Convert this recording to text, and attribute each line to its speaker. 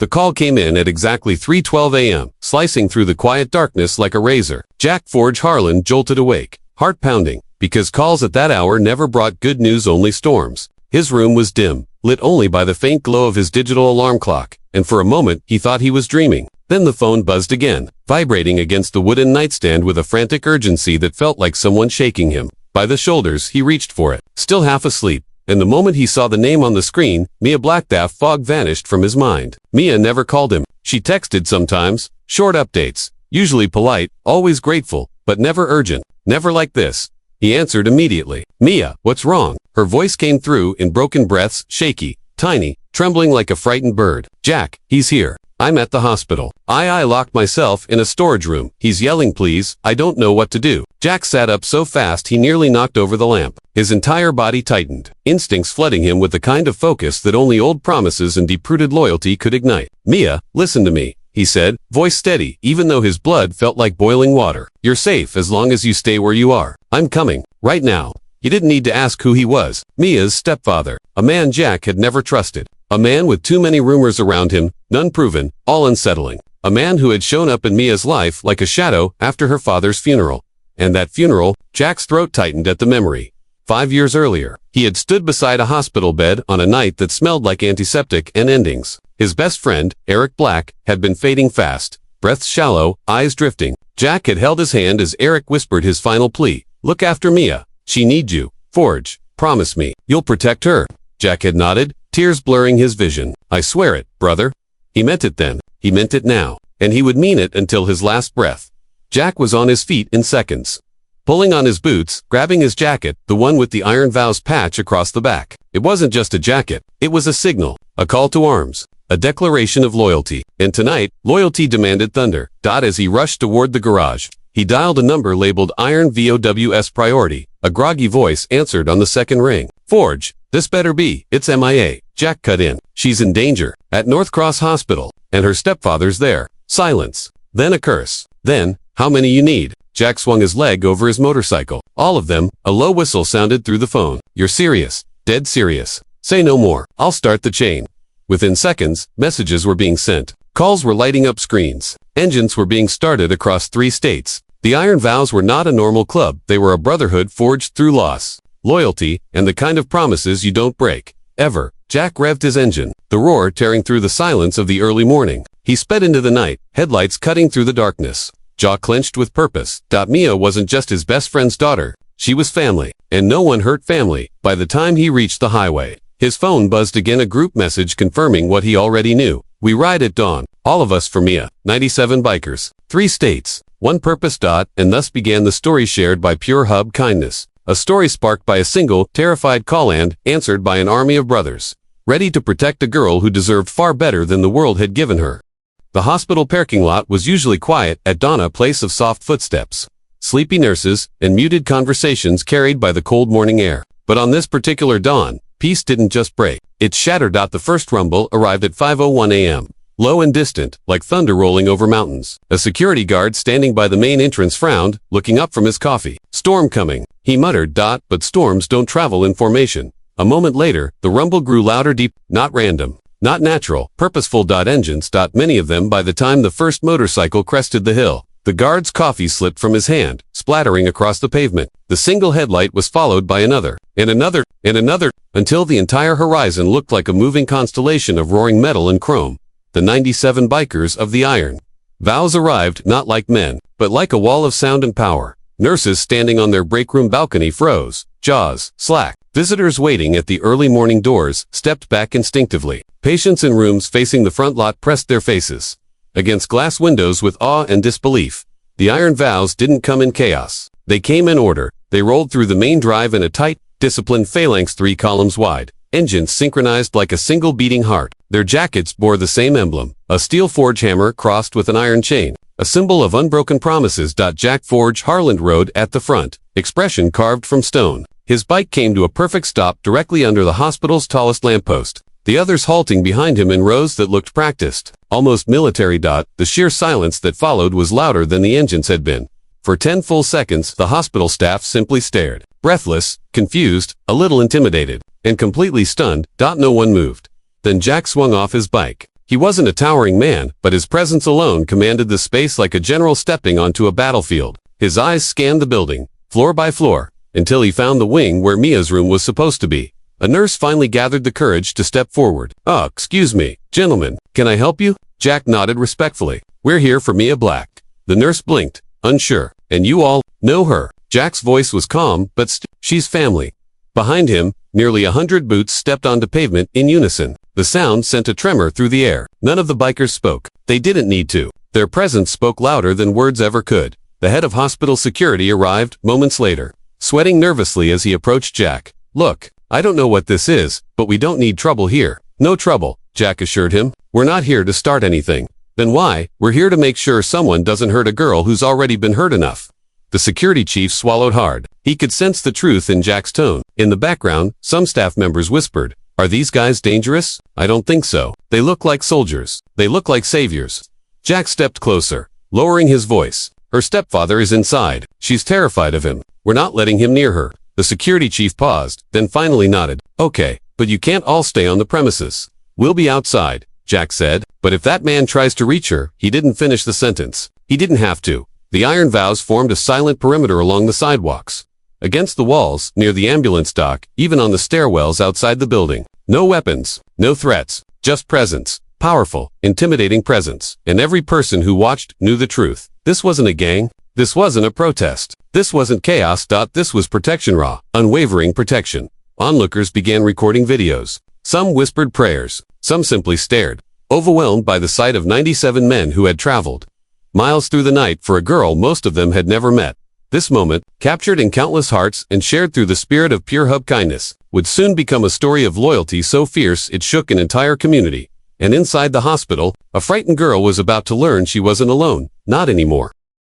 Speaker 1: The call came in at exactly 3:12 a.m., slicing through the quiet darkness like a razor. Jack Forge Harlan jolted awake, heart pounding, because calls at that hour never brought good news, only storms. His room was dim, lit only by the faint glow of his digital alarm clock, and for a moment he thought he was dreaming. Then the phone buzzed again, vibrating against the wooden nightstand with a frantic urgency that felt like someone shaking him by the shoulders. He reached for it, still half asleep, and the moment he saw the name on the screen, Mia Blackdaff, fog vanished from his mind. Mia never called him. She texted sometimes, short updates, usually polite, always grateful, but never urgent, never like this. He answered immediately. "Mia, what's wrong?" Her voice came through in broken breaths, shaky, tiny, trembling like a frightened bird. "Jack, he's here. I'm at the hospital. I locked myself in a storage room. He's yelling, please. I don't know what to do." Jack sat up so fast he nearly knocked over the lamp. His entire body tightened, instincts flooding him with the kind of focus that only old promises and deep-rooted loyalty could ignite. "Mia, listen to me," he said, voice steady, even though his blood felt like boiling water. "You're safe as long as you stay where you are. I'm coming, right now." He didn't need to ask who he was. Mia's stepfather, a man Jack had never trusted. A man with too many rumors around him, none proven, all unsettling. A man who had shown up in Mia's life like a shadow after her father's funeral. And that funeral, Jack's throat tightened at the memory. 5 years earlier, he had stood beside a hospital bed on a night that smelled like antiseptic and endings. His best friend, Eric Black, had been fading fast, breaths shallow, eyes drifting. Jack had held his hand as Eric whispered his final plea. "Look after Mia. She needs you. Forge, promise me, you'll protect her." Jack had nodded, tears blurring his vision. "I swear it, brother." He meant it then. He meant it now. And he would mean it until his last breath. Jack was on his feet in seconds, pulling on his boots, grabbing his jacket, the one with the Iron Vows patch across the back. It wasn't just a jacket. It was a signal, a call to arms, a declaration of loyalty. And tonight, loyalty demanded thunder. As he rushed toward the garage, he dialed a number labeled Iron VOWS Priority. A groggy voice answered on the second ring. "Forge, this better be. It's MIA." Jack cut in. "She's in danger. At North Cross Hospital. And her stepfather's there." Silence. Then a curse. Then, "How many you need?" Jack swung his leg over his motorcycle. "All of them." A low whistle sounded through the phone. "You're serious. Dead serious. Say no more. I'll start the chain." Within seconds, messages were being sent. Calls were lighting up screens. Engines were being started across 3 states. The Iron Vows were not a normal club. They were a brotherhood forged through loss, loyalty, and the kind of promises you don't break, ever. Jack revved his engine, the roar tearing through the silence of the early morning. He sped into the night, headlights cutting through the darkness, jaw clenched with purpose. Mia wasn't just his best friend's daughter. She was family, and no one hurt family. By the time he reached the highway, his phone buzzed again, a group message confirming what he already knew. "We ride at dawn. All of us for Mia. 97 bikers. 3 states. One purpose. And thus began the story shared by Pure Hub Kindness. A story sparked by a single, terrified call and answered by an army of brothers, ready to protect a girl who deserved far better than the world had given her. The hospital parking lot was usually quiet at dawn, a place of soft footsteps, sleepy nurses, and muted conversations carried by the cold morning air. But on this particular dawn, peace didn't just break. It shattered. The first rumble arrived at 5:01 a.m. Low and distant, like thunder rolling over mountains. A security guard standing by the main entrance frowned, looking up from his coffee. "Storm coming," he muttered. But storms don't travel in formation. A moment later, the rumble grew louder, deep, not random, not natural, purposeful. Engines. Many of them. By the time the first motorcycle crested the hill, the guard's coffee slipped from his hand, splattering across the pavement. The single headlight was followed by another, and another, and another, until the entire horizon looked like a moving constellation of roaring metal and chrome. The 97 bikers of the Iron Vows arrived, not like men, but like a wall of sound and power. Nurses standing on their break room balcony froze, jaws slack. Visitors waiting at the early morning doors stepped back instinctively. Patients in rooms facing the front lot pressed their faces against glass windows with awe and disbelief. The Iron Vows didn't come in chaos. They came in order. They rolled through the main drive in a tight, disciplined phalanx 3 columns wide, engines synchronized like a single beating heart. Their jackets bore the same emblem, a steel forge hammer crossed with an iron chain, a symbol of unbroken promises. Jack Forge Harlan rode at the front, expression carved from stone. His bike came to a perfect stop directly under the hospital's tallest lamppost, the others halting behind him in rows that looked practiced, almost military. The sheer silence that followed was louder than the engines had been. For 10 full seconds, the hospital staff simply stared, breathless, confused, a little intimidated, and completely stunned. No one moved. Then Jack swung off his bike. He wasn't a towering man, but his presence alone commanded the space like a general stepping onto a battlefield. His eyes scanned the building, floor by floor, until he found the wing where Mia's room was supposed to be. A nurse finally gathered the courage to step forward. Excuse me, gentlemen, can I help you? Jack nodded respectfully. We're here for Mia Black. The nurse blinked, unsure. And you all know her. Jack's voice was calm, but she's family. Behind him, nearly 100 boots stepped onto pavement in unison. The sound sent a tremor through the air. None of the bikers spoke. They didn't need to. Their presence spoke louder than words ever could. The head of hospital security arrived moments later, sweating nervously as he approached Jack. Look, I don't know what this is, but we don't need trouble here. No trouble, Jack assured him. We're not here to start anything. Then why? We're here to make sure someone doesn't hurt a girl who's already been hurt enough. The security chief swallowed hard. He could sense the truth in Jack's tone. In the background, some staff members whispered, "Are these guys dangerous? I don't think so. They look like soldiers. They look like saviors." Jack stepped closer, lowering his voice. Her stepfather is inside. She's terrified of him. We're not letting him near her. The security chief paused, then finally nodded. Okay, but you can't all stay on the premises. We'll be outside, Jack said. But if that man tries to reach her, he didn't finish the sentence. He didn't have to. The iron vows formed a silent perimeter along the sidewalks, against the walls, near the ambulance dock, even on the stairwells outside the building. No weapons, no threats, just presence. Powerful, intimidating presence. And every person who watched knew the truth. This wasn't a gang. This wasn't a protest. This wasn't chaos. This was protection, raw, unwavering protection. Onlookers began recording videos. Some whispered prayers. Some simply stared, overwhelmed by the sight of 97 men who had traveled miles through the night for a girl most of them had never met. This moment, captured in countless hearts and shared through the spirit of pure hub kindness, would soon become a story of loyalty so fierce it shook an entire community. And inside the hospital, a frightened girl was about to learn she wasn't alone. Not anymore.